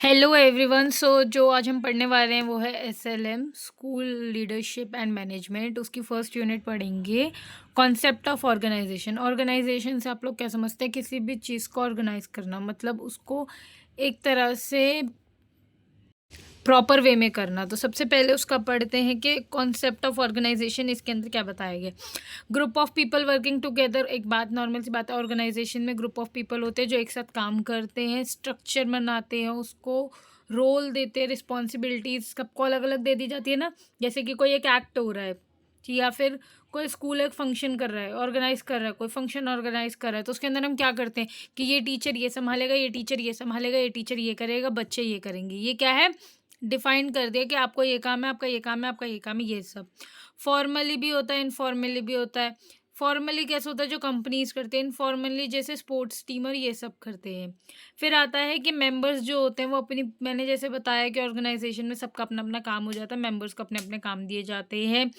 Hello everyone. जो आज हम पढ़ने वाले हैं वो है SLM school leadership and management. उसकी फर्स्ट यूनिट पढ़ेंगे कॉन्सेप्ट ऑफ ऑर्गेनाइजेशन। ऑर्गेनाइजेशन से आप लोग क्या समझते हैं? किसी भी चीज़ को ऑर्गेनाइज करना, मतलब उसको एक तरह से प्रॉपर वे में करना। तो सबसे पहले उसका पढ़ते हैं कि कॉन्सेप्ट ऑफ ऑर्गेनाइजेशन इसके अंदर क्या बताया गया। Group of people working together. एक बात, नॉर्मल सी बात है, ऑर्गेनाइजेशन में ग्रुप ऑफ पीपल होते हैं जो एक साथ काम करते हैं, स्ट्रक्चर बनाते हैं, उसको रोल देते हैं, रिस्पॉन्सिबिलिटीज सबको अलग अलग दे दी जाती है ना। जैसे कि कोई एक एक्ट हो रहा है या फिर कोई स्कूल एक फंक्शन कर रहा है, ऑर्गेनाइज कर रहा है, कोई फंक्शन ऑर्गेनाइज कर रहा है, तो उसके अंदर हम क्या करते हैं कि ये टीचर ये संभालेगा, ये टीचर ये संभालेगा, ये टीचर ये करेगा, बच्चे ये करेंगे। ये क्या है? डिफाइन कर दिया कि आपको ये काम है, आपका ये काम है, आपका ये काम है, ये सब। फॉर्मली भी होता है, इनफॉर्मली भी होता है। फॉर्मली कैसे होता है? जो कंपनीज करते हैं। इनफॉर्मली जैसे स्पोर्ट्स टीम और ये सब करते हैं। फिर आता है कि मेंबर्स जो होते हैं वो अपनी, मैंने जैसे बताया कि ऑर्गेनाइजेशन में सबका अपना अपना काम हो जाता है, मेंबर्स को अपने अपने काम दिए जाते हैं।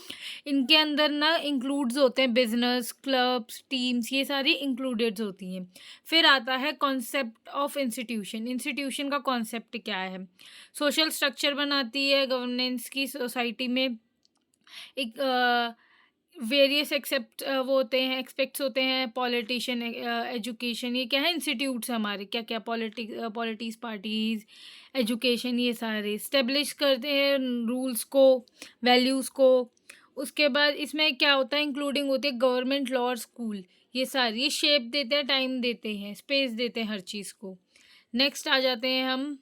इनके अंदर ना इंक्लूड्स होते हैं बिजनेस, क्लब्स, टीम्स, ये सारी इंक्लूडेड होती हैं। फिर आता है कॉन्सेप्ट ऑफ इंस्टीट्यूशन। इंस्टीट्यूशन का कॉन्सेप्ट क्या है? सोशल स्ट्रक्चर बनाती है गवर्नेंस की सोसाइटी में। एक वेरियस एक्सेप्ट वो होते हैं, एक्सपेक्ट्स होते हैं, पॉलिटिशियन, एजुकेशन, ये क्या है? इंस्टीट्यूट्स हमारे क्या क्या, पॉलिटिक्स पार्टीज, एजुकेशन, ये सारे स्टेब्लिश करते हैं रूल्स को, वैल्यूज़ को। उसके बाद इसमें क्या होता है? इंक्लूडिंग होती है गवर्नमेंट, लॉ और स्कूल। ये सारी ये शेप देते हैं, टाइम देते हैं, स्पेस देते हैं हर चीज़ को। नेक्स्ट आ जाते हैं हम,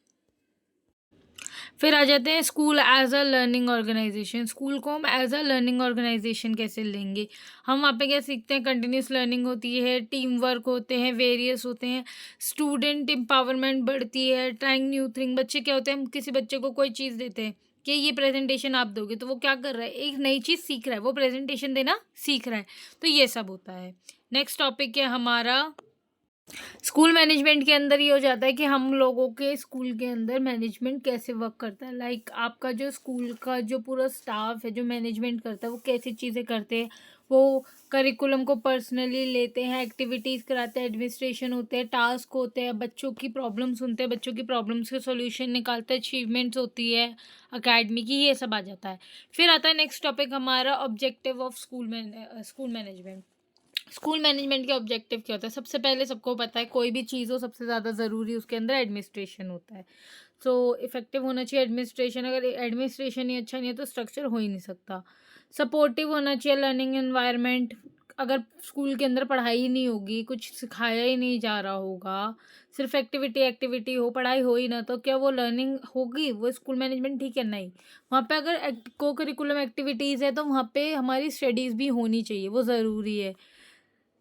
फिर आ जाते हैं school as a learning organisation. School को हम एज अ लर्निंग ऑर्गेनाइजेशन कैसे लेंगे? हम वहाँ पे क्या सीखते हैं? कंटिन्यूस लर्निंग होती है, टीम वर्क होते हैं, वेरियस होते हैं, स्टूडेंट एम्पावरमेंट बढ़ती है, ट्राइंग न्यू थिंग। बच्चे क्या होते हैं? हम किसी बच्चे को कोई चीज़ देते हैं कि ये प्रेजेंटेशन आप दोगे, तो वो क्या कर रहा है? एक नई चीज़ सीख रहा है, वो प्रेजेंटेशन देना सीख रहा है। तो ये सब होता है। नेक्स्ट टॉपिक है हमारा स्कूल मैनेजमेंट। के अंदर ये हो जाता है कि हम लोगों के स्कूल के अंदर मैनेजमेंट कैसे वर्क करता है। लाइक आपका जो स्कूल का जो पूरा स्टाफ है जो मैनेजमेंट करता है वो कैसी चीज़ें करते हैं। वो करिकुलम को पर्सनली लेते हैं, एक्टिविटीज़ कराते हैं, एडमिनिस्ट्रेशन होते हैं, टास्क होते हैं, बच्चों की प्रॉब्लम सुनते हैं, बच्चों की प्रॉब्लम्स के सॉल्यूशन निकालते हैं, अचीवमेंट्स होती है अकेडमी की, ये सब आ जाता है। फिर आता है नेक्स्ट टॉपिक हमारा objective of school management. School management का ऑब्जेक्टिव क्या होता है? सबसे पहले सबको पता है कोई भी चीज़ हो सबसे ज़्यादा ज़रूरी उसके अंदर एडमिनिस्ट्रेशन होता है। सो इफेक्टिव होना चाहिए एडमिनिस्ट्रेशन। अगर एडमिनिस्ट्रेशन ही अच्छा नहीं है तो स्ट्रक्चर हो ही नहीं सकता। सपोर्टिव होना चाहिए लर्निंग एनवायरनमेंट। अगर स्कूल के अंदर पढ़ाई ही नहीं होगी, कुछ सिखाया ही नहीं जा रहा होगा, सिर्फ एक्टिविटी एक्टिविटी हो, पढ़ाई हो ही ना, तो क्या वो लर्निंग होगी? वो स्कूल मैनेजमेंट ठीक है? नहीं। वहाँ पे अगर को करिकुलम एक्टिविटीज़ है तो वहाँ पे हमारी स्टडीज़ भी होनी चाहिए, वो ज़रूरी है।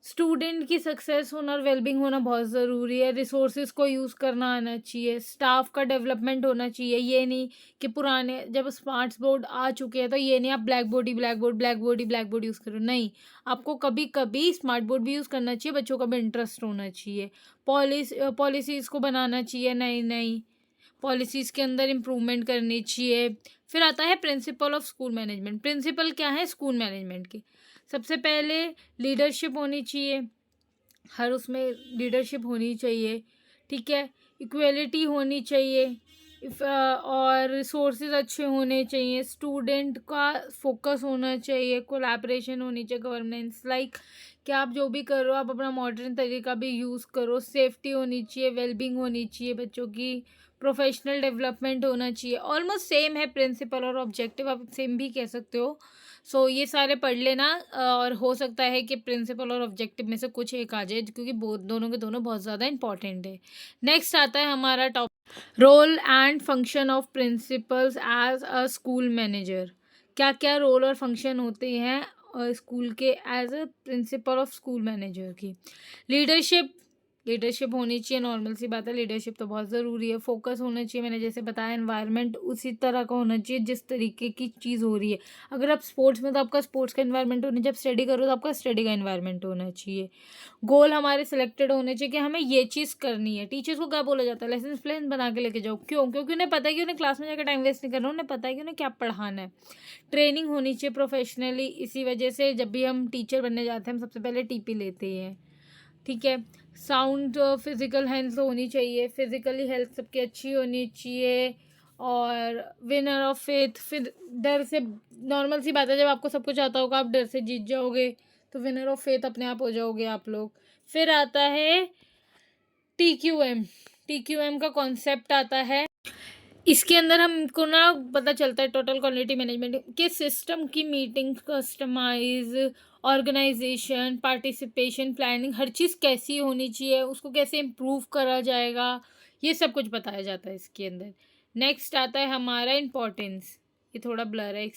स्टूडेंट की सक्सेस होना और वेलबींग होना बहुत ज़रूरी है। रिसोर्सेज को यूज़ करना आना चाहिए, स्टाफ का डेवलपमेंट होना चाहिए। ये नहीं कि पुराने जब स्मार्ट बोर्ड आ चुके हैं तो ये नहीं आप ब्लैक बोर्ड ही ब्लैक बोर्ड, ब्लैक बोर्ड ही ब्लैक बोर्ड यूज़ करो। नहीं, आपको कभी कभी स्मार्ट बोर्ड भी यूज़ करना चाहिए, बच्चों का भी इंटरेस्ट होना चाहिए। पॉलिसीज़ को बनाना चाहिए, नई नई पॉलिसीज़ के अंदर इम्प्रूवमेंट करनी चाहिए। फिर आता है principle of school management. Principle क्या है स्कूल मैनेजमेंट के? सबसे पहले लीडरशिप होनी चाहिए, हर उसमें लीडरशिप होनी चाहिए, ठीक है। इक्वलिटी होनी चाहिए, और रिसोर्सेज अच्छे होने चाहिए, स्टूडेंट का फोकस होना चाहिए, कोलैबोरेशन होनी चाहिए, गवर्नेंस लाइक कि आप जो भी करो आप अपना मॉडर्न तरीका भी यूज़ करो, सेफ्टी होनी चाहिए, वेलबींग होनी चाहिए बच्चों की, प्रोफेशनल डेवलपमेंट होना चाहिए। ऑलमोस्ट सेम है प्रिंसिपल और ऑब्जेक्टिव, आप सेम भी कह सकते हो। सो ये सारे पढ़ लेना, और हो सकता है कि प्रिंसिपल और ऑब्जेक्टिव में से कुछ एक आ जाए, क्योंकि दोनों के दोनों बहुत ज़्यादा इंपॉर्टेंट है। नेक्स्ट आता है हमारा topic role and function of principals as a school manager. क्या क्या रोल और फंक्शन होते हैं स्कूल के as a principal of school manager की? लीडरशिप, लीडरशिप होनी चाहिए, नॉर्मल सी बात है, लीडरशिप तो बहुत ज़रूरी है। फोकस होना चाहिए, मैंने जैसे बताया, एनवायरनमेंट उसी तरह का होना चाहिए जिस तरीके की चीज़ हो रही है। अगर आप स्पोर्ट्स में तो आपका स्पोर्ट्स का एनवायरनमेंट होना चाहिए, जब स्टडी करो तो आपका स्टडी का एनवायरनमेंट होना चाहिए। गोल हमारे सिलेक्टेड होने चाहिए कि हमें ये चीज़ करनी है। टीचर्स को क्या बोला जाता है? लेसन प्लान बना के लेके जाओ। क्यों? क्योंकि उन्हें पता है कि उन्हें क्लास में जाकर टाइम वेस्ट नहीं करना, उन्हें पता है कि उन्हें क्या पढ़ाना है। ट्रेनिंग होनी चाहिए प्रोफेशनली, इसी वजह से जब भी हम टीचर बनने जाते हैं हम सबसे पहले टीपी लेते हैं, ठीक है। साउंड फिजिकल हेल्थ होनी चाहिए, फिजिकली हेल्थ सबकी अच्छी होनी चाहिए। और विनर ऑफ फेथ, फिर डर से, नॉर्मल सी बात है जब आपको सब कुछ आता होगा आप डर से जीत जाओगे तो विनर ऑफ फेथ अपने आप हो जाओगे आप लोग। फिर आता है TQM। TQM का कॉन्सेप्ट आता है, इसके अंदर हमको ना पता चलता है टोटल क्वालिटी मैनेजमेंट के सिस्टम की meeting, customise, organisation, participation, planning, हर चीज़ कैसी होनी चाहिए, उसको कैसे इम्प्रूव करा जाएगा, ये सब कुछ बताया जाता है इसके अंदर। नेक्स्ट आता है हमारा इम्पोर्टेंस, ये थोड़ा ब्लर है।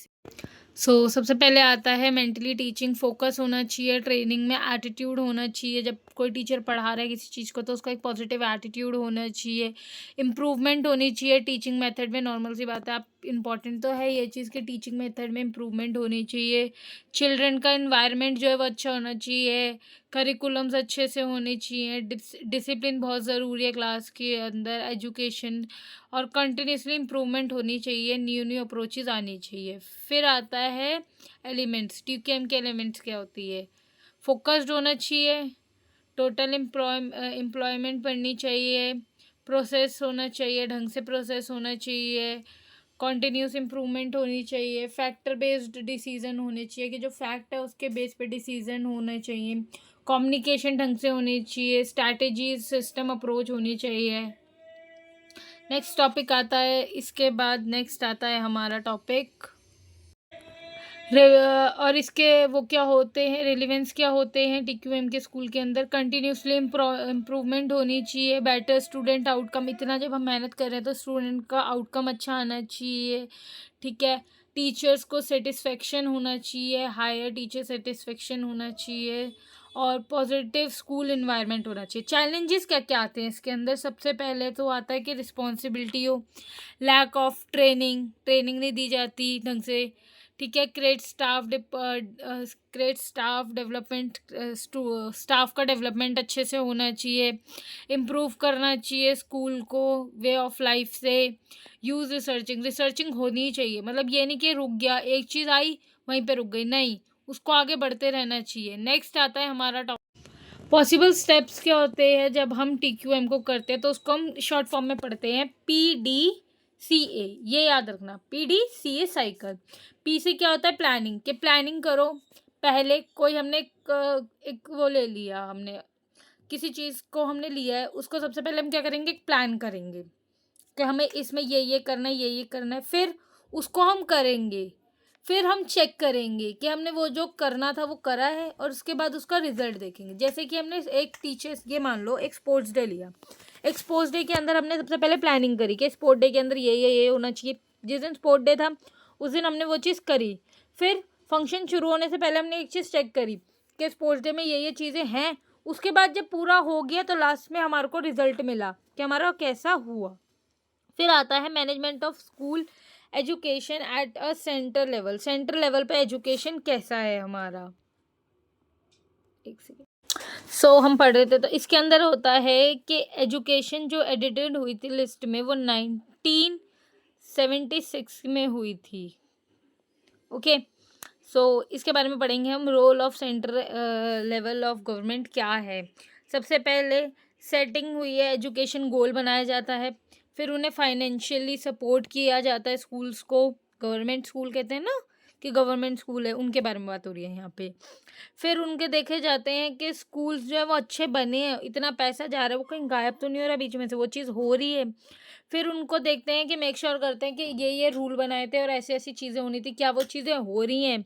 सबसे पहले आता है मेंटली टीचिंग, फोकस होना चाहिए, ट्रेनिंग में एटीट्यूड होना चाहिए, जब कोई टीचर पढ़ा रहा है किसी चीज़ को तो उसका एक पॉजिटिव एटीट्यूड होना चाहिए, इम्प्रूवमेंट होनी चाहिए टीचिंग मेथड में, नॉर्मल सी बात है, आप इम्पॉर्टेंट तो है ये चीज़ कि टीचिंग मेथड में इम्प्रूवमेंट होनी चाहिए। चिल्ड्रन का इन्वायरमेंट जो है वो अच्छा होना चाहिए, करिकुलम्स अच्छे से होने चाहिए, डिसिप्लिन बहुत ज़रूरी है क्लास के अंदर, एजुकेशन और कंटिन्यूसली इम्प्रूवमेंट होनी चाहिए, न्यू न्यू अप्रोचेज़ आनी चाहिए। फिर आता है एलिमेंट्स, TQM के एलिमेंट्स क्या होती है, फोकस्ड होना चाहिए, टोटल एम्प्लॉयमेंट पढ़नी चाहिए, प्रोसेस होना चाहिए, ढंग से प्रोसेस होना चाहिए, कॉन्टीन्यूस इम्प्रूवमेंट होनी चाहिए, फैक्टर बेस्ड डिसीजन होने चाहिए कि जो फैक्ट है उसके बेस पे डिसीजन होना चाहिए, कम्युनिकेशन ढंग से होनी चाहिए, स्ट्रैटेजीज सिस्टम अप्रोच होनी चाहिए। नेक्स्ट टॉपिक आता है, इसके बाद नेक्स्ट आता है हमारा टॉपिक और इसके वो क्या होते हैं, रिलेवेंस क्या होते हैं TQM के स्कूल के अंदर। कंटिन्यूसली इम्प्रूवमेंट होनी चाहिए, बेटर स्टूडेंट आउटकम, इतना जब हम मेहनत कर रहे हैं तो स्टूडेंट का आउटकम अच्छा आना चाहिए, ठीक है। टीचर्स को सेटिस्फेक्शन होना चाहिए, हायर टीचर सेटिस्फेक्शन होना चाहिए और पॉजिटिव स्कूल इन्वायरमेंट होना चाहिए। चैलेंजेस क्या क्या आते हैं इसके अंदर, सबसे पहले तो आता है कि रिस्पॉन्सिबिलिटी हो, लैक ऑफ ट्रेनिंग नहीं दी जाती ढंग से, ठीक है। क्रेट स्टाफ डेवलपमेंट, स्टाफ का डेवलपमेंट अच्छे से होना चाहिए, इम्प्रूव करना चाहिए स्कूल को वे ऑफ लाइफ से। यूज़ रिसर्चिंग होनी चाहिए, मतलब ये नहीं कि रुक गया, एक चीज़ आई वहीं पे रुक गई, नहीं, उसको आगे बढ़ते रहना चाहिए। नेक्स्ट आता है हमारा टॉपिक पॉसिबल स्टेप्स क्या होते हैं जब हम TQM को करते हैं, तो उसको हम शॉर्ट फॉर्म में पढ़ते हैं PDCA, ये याद रखना, PDCA साइकिल। P से क्या होता है प्लानिंग, कि प्लानिंग करो, पहले कोई हमने एक वो ले लिया, हमने किसी चीज़ को हमने लिया है, उसको सबसे पहले हम क्या करेंगे, एक प्लान करेंगे कि हमें इसमें ये करना है, ये करना है, फिर उसको हम करेंगे, फिर हम चेक करेंगे कि हमने वो जो करना था वो करा है और उसके बाद उसका रिजल्ट देखेंगे। जैसे कि हमने एक टीचर्स, ये मान लो एक स्पोर्ट्स डे लिया, एक स्पोर्ट्स डे के अंदर हमने सबसे पहले प्लानिंग करी कि स्पोर्ट डे के अंदर ये होना चाहिए, जिस दिन स्पोर्ट डे था उस दिन हमने वो चीज़ करी। फिर फंक्शन शुरू होने से पहले हमने एक चीज़ चेक करी कि स्पोर्ट्स डे में ये चीज़ें हैं, उसके बाद जब पूरा हो गया तो लास्ट में हमारे को रिजल्ट मिला कि हमारा कैसा हुआ। फिर आता है management of school education at a centre level पे एजुकेशन कैसा है हमारा, एक सेकेंड। हम पढ़ रहे थे तो इसके अंदर होता है कि एजुकेशन जो एडिटेड हुई थी लिस्ट में वो 1976 में हुई थी, ओके। इसके बारे में पढ़ेंगे हम। Role of centre level of government क्या है, सबसे पहले सेटिंग हुई है, एजुकेशन गोल बनाया जाता है, फिर उन्हें फाइनेंशियली सपोर्ट किया जाता है स्कूल्स को, गवर्नमेंट स्कूल कहते हैं ना कि गवर्नमेंट स्कूल है, उनके बारे में बात हो रही है यहाँ पे। फिर उनके देखे जाते हैं कि स्कूल्स जो है वो अच्छे बने हैं, इतना पैसा जा रहा है वो कहीं गायब तो नहीं हो रहा बीच में से, वो चीज़ हो रही है। फिर उनको देखते हैं कि मेक श्योर करते हैं कि ये रूल बनाए थे और ऐसी ऐसी चीज़ें होनी थी, क्या वो चीज़ें हो रही हैं।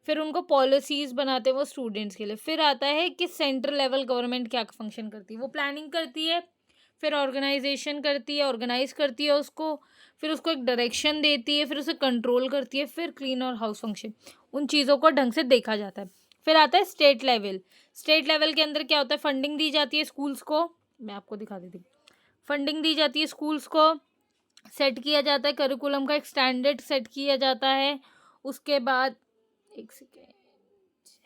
फिर उनको पॉलिसीज़ बनाते हैं वो स्टूडेंट्स के लिए। फिर आता है कि सेंट्रल लेवल गवर्नमेंट क्या फंक्शन करती है, वो प्लानिंग करती है, फिर ऑर्गेनाइजेशन करती है, ऑर्गेनाइज करती है उसको, फिर उसको एक डायरेक्शन देती है, फिर उसे कंट्रोल करती है, फिर क्लीन और हाउस फंक्शन, उन चीज़ों को ढंग से देखा जाता है। फिर आता है स्टेट लेवल के अंदर क्या होता है, फंडिंग दी जाती है स्कूल्स को, मैं आपको दिखा देती हूँ, फंडिंग दी जाती है स्कूल्स को, सेट किया जाता है करिकुलम का एक स्टैंडर्ड सेट किया जाता है, उसके बाद एक सेकेंड,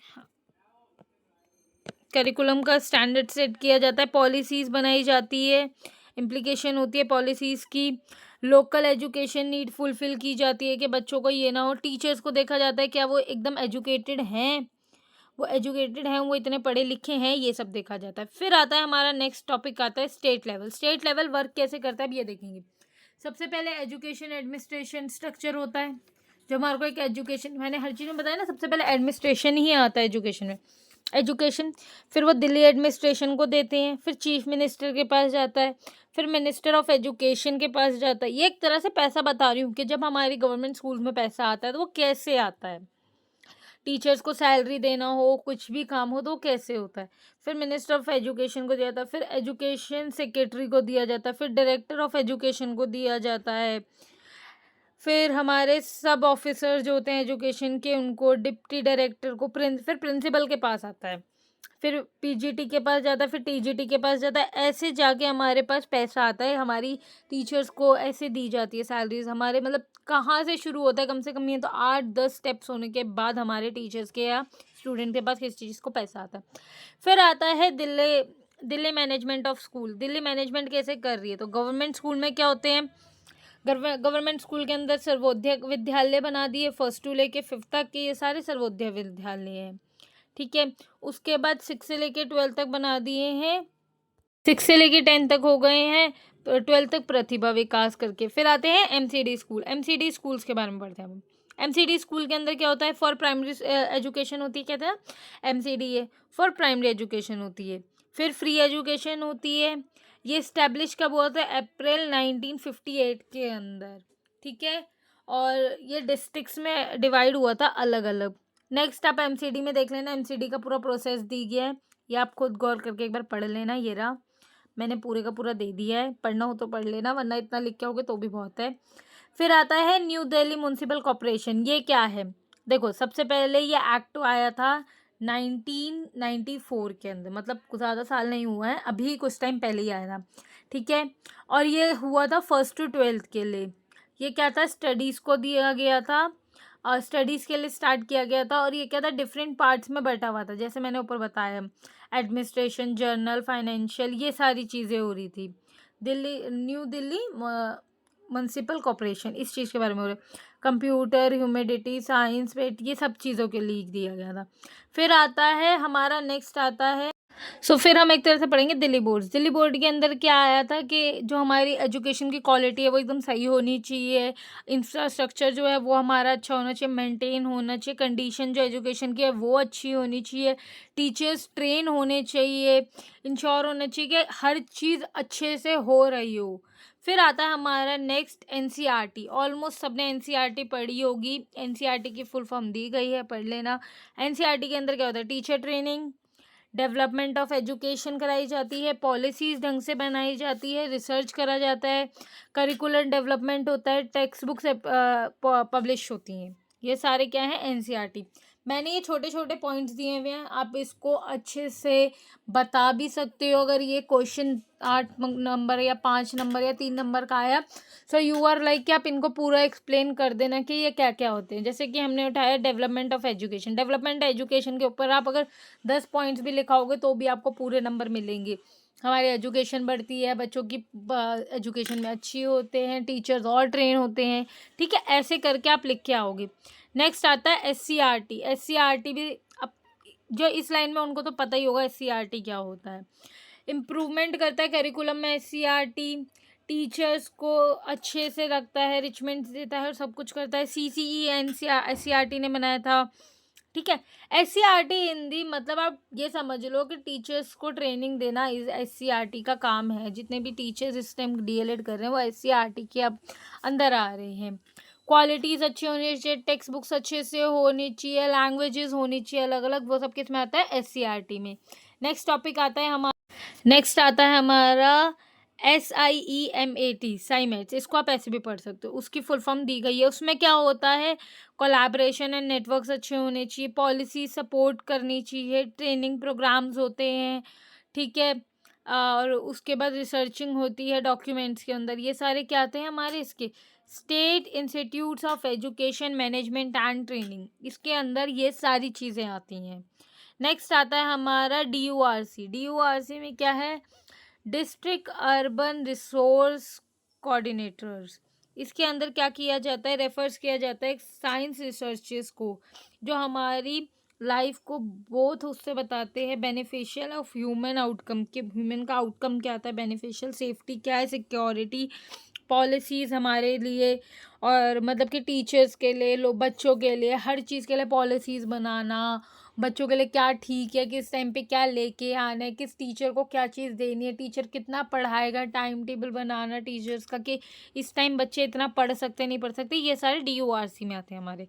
हाँ, करिकुलम का स्टैंडर्ड सेट किया जाता है, पॉलिसीज़ बनाई जाती है, इम्प्लीकेशन होती है पॉलिसीज़ की, लोकल एजुकेशन नीड फुलफिल की जाती है कि बच्चों को ये ना हो, टीचर्स को देखा जाता है क्या वो एकदम एजुकेटेड हैं, वो एजुकेटेड हैं, वो इतने पढ़े लिखे हैं, ये सब देखा जाता है। फिर आता है हमारा नेक्स्ट टॉपिक आता है state level. State level work कैसे करता है अब ये देखेंगे। सबसे पहले एजुकेशन एडमिनिस्ट्रेशन स्ट्रक्चर होता है, जो हमारे को एक एजुकेशन, मैंने हर चीज़ में बताया ना, सबसे पहले एडमिनिस्ट्रेशन ही आता है एजुकेशन में, एजुकेशन। फिर वो दिल्ली एडमिनिस्ट्रेशन को देते हैं, फिर चीफ मिनिस्टर के पास जाता है, फिर मिनिस्टर ऑफ एजुकेशन के पास जाता है। ये एक तरह से पैसा बता रही हूँ कि जब हमारी गवर्नमेंट स्कूल में पैसा आता है तो वो कैसे आता है, टीचर्स को सैलरी देना हो, कुछ भी काम हो तो वो कैसे होता है। फिर मिनिस्टर ऑफ एजुकेशन को दिया जाता है, फिर एजुकेशन सेक्रेटरी को दिया जाता है, फिर डायरेक्टर ऑफ एजुकेशन को दिया जाता है, फिर हमारे सब ऑफिसर जो होते हैं एजुकेशन के उनको, डिप्टी डायरेक्टर को, फिर प्रिंसिपल के पास आता है, फिर पीजीटी के पास जाता है, फिर टीजीटी के पास जाता है। ऐसे जाके हमारे पास पैसा आता है, हमारी टीचर्स को ऐसे दी जाती है सैलरीज हमारे, मतलब कहाँ से शुरू होता है, कम से कम ये तो 8-10 स्टेप्स होने के बाद हमारे टीचर्स के या स्टूडेंट के पास किस चीज़ को पैसा आता है। फिर आता है Delhi management of school. Delhi management कैसे कर रही है, तो गवर्नमेंट स्कूल में क्या होते हैं, गवर्नमेंट स्कूल के अंदर सर्वोदय विद्यालय बना दिए, 1st to लेके 5th तक के, ये सारे सर्वोदय विद्यालय हैं, ठीक है। उसके बाद 6 से लेके 12 तक बना दिए हैं, 6 से लेके 10 तक हो गए हैं, 12 तक प्रतिभा विकास करके। फिर आते हैं एमसीडी स्कूल। एमसीडी स्कूल्स के बारे में पढ़ते हैं हम। एमसीडी स्कूल के अंदर क्या होता है, फॉर प्राइमरी एजुकेशन होती है, कहते हैं एमसीडी है, फॉर प्राइमरी एजुकेशन होती है। फिर फ्री एजुकेशन होती है, ये इस्टेब्लिश कब हुआ था, अप्रैल 1958 के अंदर, ठीक है। और ये डिस्ट्रिक्ट्स में डिवाइड हुआ था अलग अलग। नेक्स्ट आप एमसीडी में देख लेना, एमसीडी का पूरा प्रोसेस दी गया है, ये आप खुद गौर करके एक बार पढ़ लेना। ये रहा, मैंने पूरे का पूरा दे दिया है, पढ़ना हो तो पढ़ लेना, वरना इतना लिख के होगे तो भी बहुत है। फिर आता है न्यू दिल्ली म्यूनसिपल कॉर्पोरेशन। ये क्या है, देखो सबसे पहले ये एक्ट आया था 1994 के अंदर, मतलब कुछ ज़्यादा साल नहीं हुआ है, अभी कुछ टाइम पहले ही आया था, ठीक है। और ये हुआ था 1st to 12th के लिए। ये क्या था, स्टडीज़ को दिया गया था, और स्टडीज़ के लिए स्टार्ट किया गया था। और ये क्या था, डिफरेंट पार्ट्स में बटा हुआ था, जैसे मैंने ऊपर बताया, एडमिनिस्ट्रेशन, जर्नल, फाइनेंशियल, ये सारी चीज़ें हो रही थी। न्यू दिल्ली म्यूनसिपल कॉर्पोरेशन, इस चीज़ के बारे में हो रहा है। कंप्यूटर, ह्यूमैनिटी, साइंस, वेट, ये सब चीज़ों के लिए दिया गया था। फिर आता है हमारा नेक्स्ट आता है, फिर हम एक तरह से पढ़ेंगे दिल्ली बोर्ड। दिल्ली बोर्ड के अंदर क्या आया था कि जो हमारी एजुकेशन की क्वालिटी है वो एकदम सही होनी चाहिए, इंफ्रास्ट्रक्चर जो है वो हमारा अच्छा होना चाहिए, मेंटेन होना चाहिए, कंडीशन जो एजुकेशन की है वो अच्छी होनी चाहिए, टीचर्स ट्रेन होने चाहिए, इंश्योर होना चाहिए कि हर चीज़ अच्छे से हो रही हो। फिर आता है हमारा नेक्स्ट एनसीईआरटी। ऑलमोस्ट सबने एनसीईआरटी पढ़ी होगी, एनसीईआरटी की फुल फॉर्म दी गई है, पढ़ लेना। एनसीईआरटी के अंदर क्या होता है, teacher training, development of education कराई जाती है, पॉलिसीज़ ढंग से बनाई जाती है, रिसर्च करा जाता है, करिकुलर डेवलपमेंट होता है, टेक्स्ट बुक से पब्लिश होती हैं। ये सारे क्या हैं, एनसीईआरटी। मैंने ये छोटे छोटे पॉइंट्स दिए हुए हैं, आप इसको अच्छे से बता भी सकते हो। अगर ये क्वेश्चन 8 नंबर या 5 नंबर या 3 नंबर का आया, सो यू आर लाइक कि आप इनको पूरा एक्सप्लेन कर देना कि ये क्या क्या होते हैं। जैसे कि हमने उठाया development of education, development education के ऊपर आप अगर 10 पॉइंट्स भी लिखाओगे तो भी आपको पूरे नंबर मिलेंगे। हमारी एजुकेशन बढ़ती है, बच्चों की एजुकेशन में अच्छी होते हैं, टीचर्स और ट्रेन होते हैं, ठीक है। ऐसे करके आप लिख के आओगे। नेक्स्ट आता है एससीईआरटी। एससीईआरटी भी अब जो इस लाइन में उनको तो पता ही होगा एससीईआरटी क्या होता है। इम्प्रूवमेंट करता है करिकुलम में एससीईआरटी, टीचर्स को अच्छे से रखता है, रिचमेंट देता है और सब कुछ करता है। सीसीई एससीईआरटी ने बनाया था, ठीक है। एससीईआरटी हिंदी मतलब आप ये समझ लो कि टीचर्स को ट्रेनिंग देना इस एससीईआरटी का काम है। जितने भी टीचर्स इस टाइम डीएलएड कर रहे हैं वो एससीईआरटी के अब अंदर आ रहे हैं। क्वालिटीज़ अच्छी होनी चाहिए, टेक्स्ट बुक्स अच्छे से होनी चाहिए, लैंग्वेजेस होनी चाहिए अलग अलग, वो सब किस में आता है, एससीईआरटी में। नेक्स्ट टॉपिक आता है हमारा SIEMAT, साइमेट्स। इसको आप ऐसे भी पढ़ सकते हो, उसकी फुल फॉर्म दी गई है। उसमें क्या होता है, कोलैबोरेशन एंड नेटवर्क्स अच्छे होने चाहिए, पॉलिसी सपोर्ट करनी चाहिए, ट्रेनिंग प्रोग्राम्स होते हैं, ठीक है। और उसके बाद रिसर्चिंग होती है डॉक्यूमेंट्स के अंदर। ये सारे क्या आते हैं हमारे इसके, state institutes of education management and training, इसके अंदर ये सारी चीज़ें आती हैं। नेक्स्ट आता है हमारा DURC। DURC में क्या है, डिस्ट्रिक्ट अर्बन रिसोर्स कोऑर्डिनेटर्स। इसके अंदर क्या किया जाता है, रेफर्स किया जाता है साइंस रिसर्चेस को, जो हमारी लाइफ को बोथ उससे बताते हैं बेनिफिशियल ऑफ ह्यूमन आउटकम, कि ह्यूमन का आउटकम क्या आता है, बेनिफिशियल सेफ्टी क्या है, सिक्योरिटी पॉलिसीज़ हमारे लिए, और मतलब कि टीचर्स के लिए, बच्चों के लिए, हर चीज़ के लिए पॉलिसीज़ बनाना, बच्चों के लिए क्या ठीक है, किस टाइम पे क्या लेके आना है, किस टीचर को क्या चीज़ देनी है, टीचर कितना पढ़ाएगा, टाइम टेबल बनाना टीचर्स का कि इस टाइम बच्चे इतना पढ़ सकते नहीं पढ़ सकते, ये सारे DORC में आते हैं हमारे।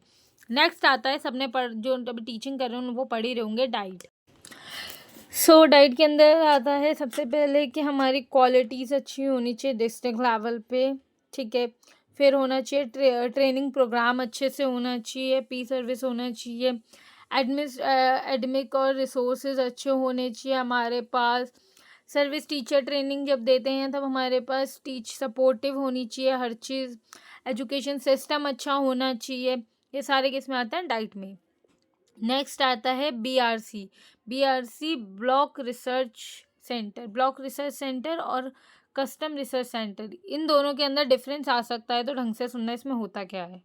नेक्स्ट आता है, सबने पढ़ जो अभी टीचिंग कर रहे हैं वो पढ़ ही रहे होंगे, डाइट। डाइट के अंदर आता है सबसे पहले कि हमारी क्वालिटीज़ अच्छी होनी चाहिए डिस्ट्रिक्ट लेवल पे, ठीक है। फिर होना चाहिए ट्रेनिंग प्रोग्राम अच्छे से होना चाहिए, सर्विस होना चाहिए, एडमिक और रिसोर्सेज अच्छे होने चाहिए हमारे पास। सर्विस टीचर ट्रेनिंग जब देते हैं तब हमारे पास सपोर्टिव होनी चाहिए हर चीज़, एजुकेशन सिस्टम अच्छा होना चाहिए। ये सारे किस में आता है, डाइट में। नेक्स्ट आता है BRC ब्लॉक रिसर्च सेंटर और कस्टम रिसर्च सेंटर। इन दोनों के अंदर डिफरेंस आ सकता है, तो ढंग से सुनना इसमें होता क्या है।